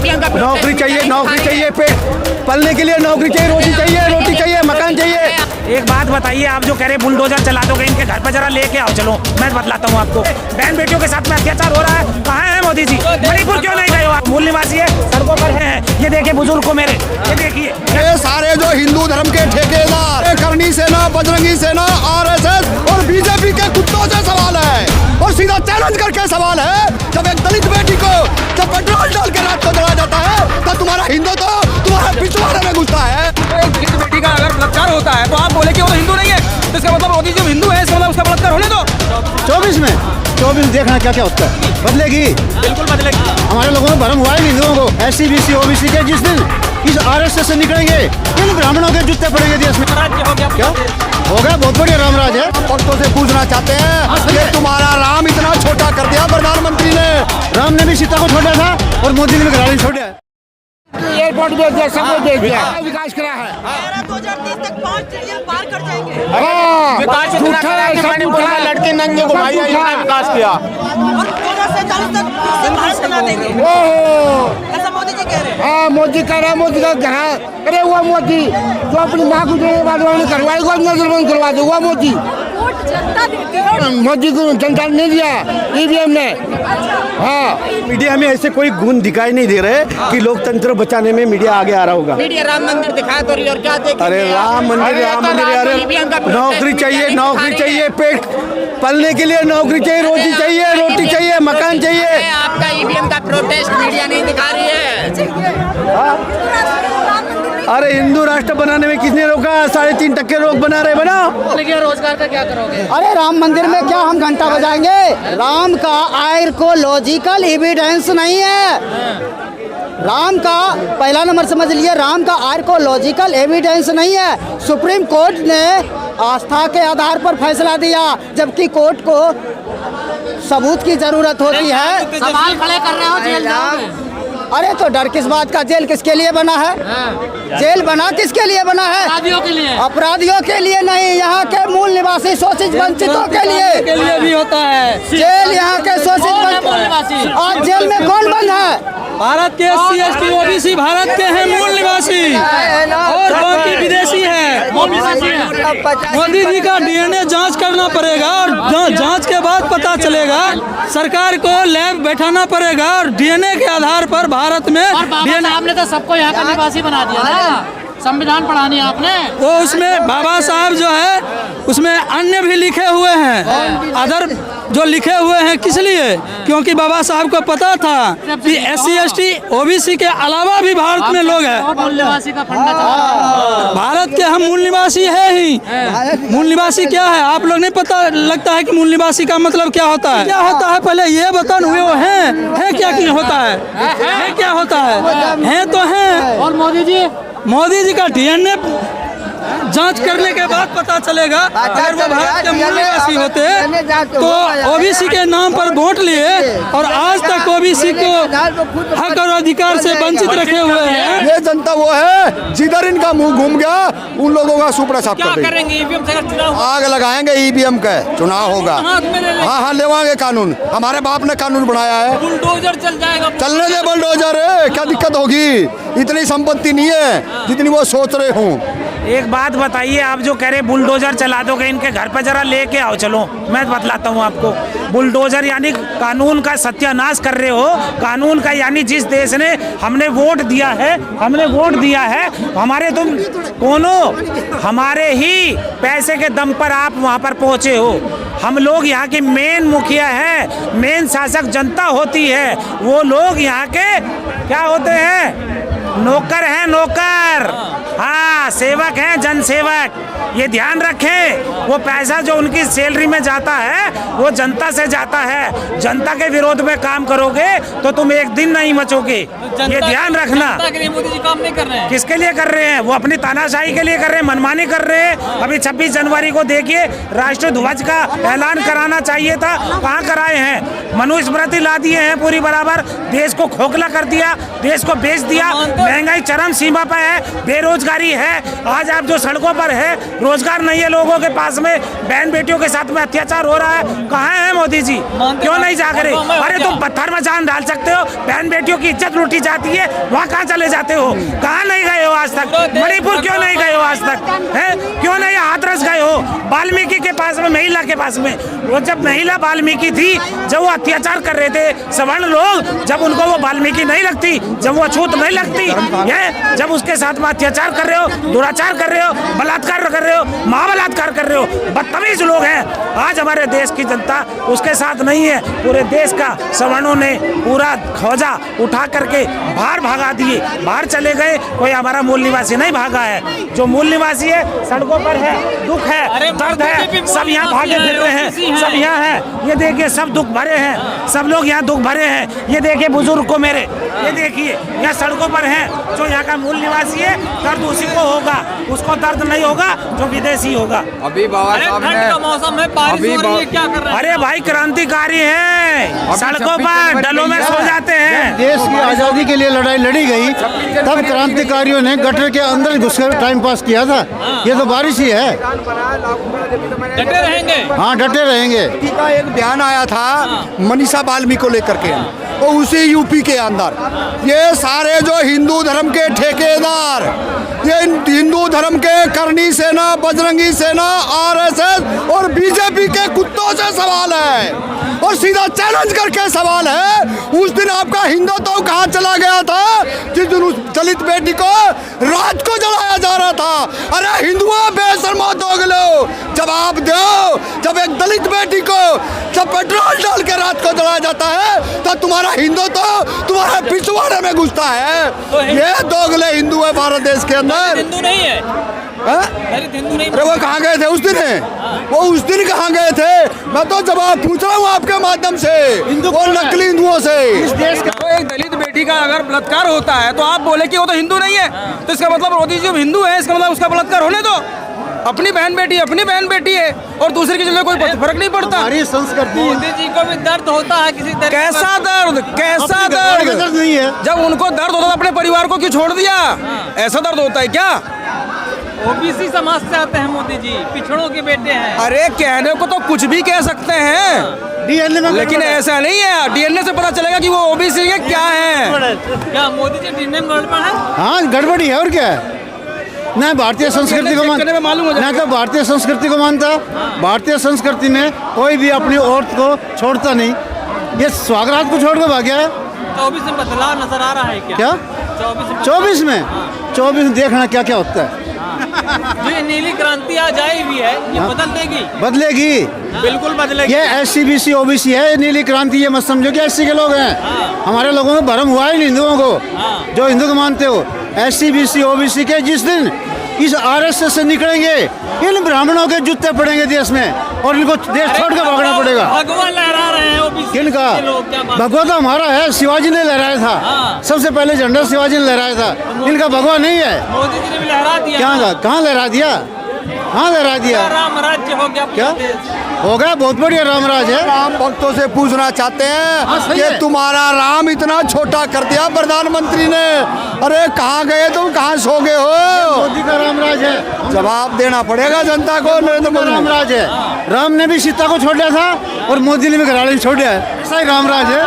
नौकरी चाहिए, पेट पलने के लिए नौकरी चाहिए, रोटी चाहिए, मकान चाहिए। एक बात बताइए, आप जो कह रहे बुलडोजर चला दोगे, इनके घर पर जरा लेके आओ, चलो मैं बतलाता हूँ आपको। बहन बेटियों के साथ में अत्याचार हो रहा है, कहाँ है मोदी जी? मणिपुर क्यों नहीं गए हो आप? मूल निवासी है, सड़कों पर हैं। ये देखिए बुजुर्ग को मेरे, ये देखिए ये सारे जो हिंदू धर्म के ठेकेदार, करनी सेना, बजरंगी सेना, आरएसएस और बीजेपी के कुत्तों से सवाल है। और सीधा चैलेंज करके सवाल है, जब एक दलित बेटी को जब पेट्रोल डाल के रात को जलाया जाता है, तो तुम्हारा हिंदू तो तुम्हारे पिछवाड़े में घुसता है। एक दलित बेटी का अगर बलात्कार होता है तो आप बोले कि वो हिंदू नहीं है, तो इसका मतलब मोदी जी हिंदू है, इसका मतलब उसका बलात्कार होने दो। 24 देखना क्या क्या होता है, बदलेगी, बिल्कुल बदलेगी। हमारे लोगों को भरम हुआ है हिंदुओं को। SC BC OBC के जिस दिन इस RSS से निकलेंगे, इन ब्राह्मणों के जूते पड़ेंगे देश में। क्या होगा? बहुत बढ़िया रामराज है। भक्तों से पूछना चाहते हैं, ये तुम्हारा राम इतना छोटा कर दिया प्रधानमंत्री ने। राम ने भी सीता को छोड़ा था और मोदी ने भी घराड़ी छोड़ा है। एयरपोर्ट दे दिया, सब कुछ दे दिया, विकास करा है। 2030 तक 5 ट्रिलियन पार कर जाएंगे। विकास झूठा है, मणिपुर में लड़के नंगे घुमाई, इन्होंने विकास किया। और 2047 तक फिर से भारत बना देंगे, ऐसा मोदी जी कह रहे हैं। हाँ, मोदी कह रहा है, मोदी का घर, अरे वो मोदी जो अपनी माँ को देने वालों ने करवाएगा, नजरबंद करवा दे, वो मोदी। जनता देती है, मोदी को जनता ने नहीं दिया, EVM ने। हाँ, मीडिया में ऐसे कोई गुण दिखाई नहीं दे रहे कि लोकतंत्र बचाने में मीडिया आगे आ रहा होगा। मीडिया राम मंदिर दिखाया तो और क्या देखेंगे? अरे राम मंदिर, अरे नौकरी चाहिए, पेट पलने के लिए नौकरी चाहिए, रोटी चाहिए, मकान चाहिए। आपका EVM का प्रोटेस्ट मीडिया नहीं दिखा रही है। अरे हिंदू राष्ट्र बनाने में किसने रोका? 3.5% लोग बना रहे, बनाओ। लेकिन रोजगार का क्या करोगे? अरे राम मंदिर में क्या हम घंटा बजाएंगे? राम का आर्कोलॉजिकल एविडेंस नहीं है। राम का पहला नंबर समझ लिए, राम का आर्कोलॉजिकल एविडेंस नहीं है। सुप्रीम कोर्ट ने आस्था के आधार पर फैसला दिया, जबकि कोर्ट को सबूत की जरूरत होती है। सवाल खड़े कर रहे हो, जेल जाओगे। अरे तो डर किस बात का? जेल किसके लिए बना है? जेल बना किसके लिए बना है? अपराधियों के लिए। अपराधियों के लिए नहीं, यहाँ के मूल निवासी शोषित वंचितों के लिए भी होता है। जेल यहाँ के शोषित वंचित। और जेल में कौन बंद है? भारत के SC ST OBC भारत के हैं मूल निवासी, और बाकी विदेशी है। मोदी जी का DNA जांच करना पड़ेगा, और जांच के बाद पता चलेगा। सरकार को लैब बैठाना पड़ेगा, और DNA के आधार पर भारत में आपने तो सबको यहाँ का निवासी बना दिया ना, संविधान पढ़ानी आपने। वो उसमें बाबा साहब जो है उसमें अन्य भी लिखे हुए हैं, अदर जो लिखे हुए हैं किस लिए? क्योंकि बाबा साहब को पता था कि SC ST OBC के अलावा भी भारत में लोग हैं। मूल निवासी का फंडा चला। भारत के हम मूल निवासी है ही। मूल निवासी क्या है आप लोग नहीं पता लगता है कि मूल निवासी का मतलब क्या होता है? क्या होता है पहले ये बताओ। वो है क्या होता है क्या होता है तो है। और मोदी जी का DNA जांच करने के बाद पता चलेगा। अगर वो भारत के मूल निवासी होते तो OBC के नाम पर वोट लिए, और आज तक OBC को हक और अधिकार से वंचित रखे हुए हैं। ये जनता वो है जिधर इनका मुंह घूम गया, उन लोगों का सुपड़ा साफ कर देंगे। EVM से चुनाव आग लगाएंगे, EVM का चुनाव होगा। हाँ, लेवाएंगे कानून। हमारे बाप ने कानून बनाया है। बुलडोजर चल जाएगा। चलने दे बुलडोजर, क्या दिक्कत होगी? इतनी संपत्ति नहीं है जितनी वो सोच रहे हूँ। एक बात बताइए, आप जो कह रहे बुलडोजर चला दोगे, इनके घर पर जरा लेके आओ, चलो मैं बतलाता हूँ आपको। बुलडोजर यानी कानून का सत्यानाश कर रहे हो। कानून का यानी जिस देश ने हमने वोट दिया है, हमारे तुम कोनो हमारे ही पैसे के दम पर आप वहाँ पर पहुँचे हो। हम लोग यहाँ की मेन मुखिया है, मेन शासक जनता होती है। वो लोग यहाँ के क्या होते हैं? नौकर हैं, नौकर। हाँ, सेवक हैं, जनसेवक। ये ध्यान रखें, वो पैसा जो उनकी सैलरी में जाता है वो जनता से जाता है। जनता के विरोध में काम करोगे तो तुम एक दिन नहीं बचोगे, ये ध्यान रखना। मोदी जी काम नहीं कर रहे हैं। किसके लिए कर रहे हैं? वो अपनी तानाशाही के लिए कर रहे हैं, मनमानी कर रहे हैं। अभी 26 जनवरी को देखिए, राष्ट्र ध्वज का ऐलान कराना चाहिए था, कहाँ कराए हैं? मनुस्मृति ला दिए हैं पूरी बराबर, देश को खोखला कर दिया, देश को बेच दिया। महंगाई चरम सीमा पर है, बेरोजगारी है। आज आप जो सड़कों पर है, रोजगार नहीं है लोगों के पास में, बहन बेटियों के साथ में अत्याचार हो रहा है। कहाँ है मोदी जी, क्यों नहीं जाग रहे? अरे तुम पत्थर में जान डाल सकते हो, बहन बेटियों की इज्जत लूटी जाती है, वहाँ कहाँ चले जाते हो? कहाँ नहीं गए हो आज तक? मणिपुर क्यों नहीं गए हो आज तक? है क्यों नहीं हाथरस गए हो? वाल्मीकि के पास में, महिला के पास में, वो जब महिला वाल्मीकि थी, जब वो अत्याचार कर रहे थे सवर्ण लोग, जब उनको वो वाल्मीकि नहीं लगती, जब वो अछूत नहीं लगती है, जब उसके साथ में अत्याचार कर रहे हो, दुराचार कर रहे हो, बलात्कार कर रहे हो, महाबलात्कार कर रहे हो, बदतमीज लोग हैं। आज हमारे देश की जनता उसके साथ नहीं है। पूरे देश का सवर्णों ने पूरा ध्वजा उठा करके बाहर भगा दिए, बाहर चले गए। कोई हमारा मूल निवासी नहीं भागा है। जो मूल निवासी है सड़कों पर है, दुख है, दर्द है, सब यहाँ भागे फिर रहे हैं, सब यहाँ है। ये देखिए सब दुख भरे हैं, सब लोग यहाँ दुख भरे हैं। ये देखिए बुजुर्ग को मेरे, ये देखिए यहाँ सड़कों पर है। जो यहाँ का मूल निवासी है, दर्द उसी को होगा, उसको दर्द नहीं होगा जो विदेशी होगा। अभी बाबा साहब ने मौसम में बारिश हो रही है, क्या कर रहे हैं? अरे भाई क्रांतिकारी है, सड़कों पर डलों में सो जाते हैं। देश की आजादी के लिए लड़ाई लड़ी गई, तब क्रांतिकारियों ने गटर के अंदर घुसकर टाइम पास किया था। ये तो बारिश ही है। डटे रहेंगे। हाँ डटे रहेंगे। का एक बयान आया था मनीषा बाल्मीकि को लेकर के, वो उसी यूपी के अंदर ये सारे जो हिंदू धर्म के ठेकेदार, ये हिंदू धर्म के करनी सेना, बजरंगी सेना, आरएसएस और बीजेपी के कुत्तों से सवाल है और सीधा चैलेंज करके सवाल है। उस दिन आपका हिंदुत्व कहाँ चला गया था जिस दिन उस दलित बेटी को रात को जलाया जा रहा था? अरे हिंदुओं बेशर्मो दोगलो, जवाब दो। जब एक दलित बेटी को जब पेट्रोल डाल के रात को जलाया जाता है तो तुम्हारा हिंदुत्व तुम्हारे पिछवाड़े में घुसता है। ये दोगले हिंदू है भारत देश के अंदर। हिंदू नहीं है, हिंदू नहीं। अरे वो कहाँ गए थे उस दिन? वो उस दिन कहाँ गए थे? मैं तो जवाब पूछ रहा हूँ आपके माध्यम से, वो नकली हिंदुओं से। इस देश का तो एक दलित बेटी का अगर बलात्कार होता है तो आप बोले कि वो तो हिंदू नहीं है, तो इसका मतलब मोदी जी हिंदू है, इसका मतलब उसका बलात्कार होने दो। अपनी बहन बेटी है और दूसरे की जगह कोई फर्क नहीं पड़ता। हमारी संस्कृति, मोदी जी को भी दर्द होता है किसी तरह। कैसा दर्द नहीं है। जब उनको दर्द होता तो अपने परिवार को क्यों छोड़ दिया? ऐसा दर्द होता है क्या? ओबीसी समाज से आते हैं मोदी जी, पिछड़ों के बेटे हैं। अरे कहने को तो कुछ भी कह सकते हैं डीएनए में, लेकिन ऐसा नहीं है। डीएनए से पता चलेगा कि वो ओबीसी के क्या है। क्या मोदी जी डीएनए में गड़बड़ है? हाँ गड़बड़ी है और क्या है। न भारतीय संस्कृति को न तो भारतीय संस्कृति को मानता। भारतीय संस्कृति में कोई भी अपनी औरत को छोड़ता नहीं। ये स्वागरात को छोड़ के भाग गया है। 24 में बदलाव नजर आ रहा है क्या? क्या 24 में? 24 में देखना क्या क्या होता है। जो ये नीली क्रांति आज आई हुई है, ये बदल देगी? बदलेगी, बिल्कुल बदलेगी। ये SC BC OBC है, ये नीली क्रांति। ये मत समझो कि SC के लोग हैं। हमारे लोगों में भरम हुआ है हिंदुओं को, जो हिंदू को मानते हो। SC BC OBC के जिस दिन इस RSS से निकलेंगे, इन ब्राह्मणों के जूते पड़ेंगे देश में और इनको देश छोड़ के भागना पड़ेगा। भगवा लहरा रहे हैं ओबीसी किनका? भगवा तो हमारा है, शिवाजी ने लहराया था। सबसे पहले झंडा शिवाजी ने लहराया था। इनका भगवा नहीं है। मोदी जी ने भी लहरा दिया। कहाँ लहरा दिया? हाँ लहरा दिया। राम राज्य हो गया। क्या हो गया? बहुत बढ़िया रामराज है। राम भक्तों से पूछना चाहते हैं कि तुम्हारा राम इतना छोटा कर दिया प्रधानमंत्री ने। अरे कहाँ गए तुम, कहाँ सो गए हो? मोदी का रामराज है, जवाब देना पड़ेगा जनता को। नरेंद्र मोदी रामराज है। राम ने भी सीता को छोड़ दिया था और मोदी ने भी घराड़े छोड़ दिया है। ऐसा ही रामराज है।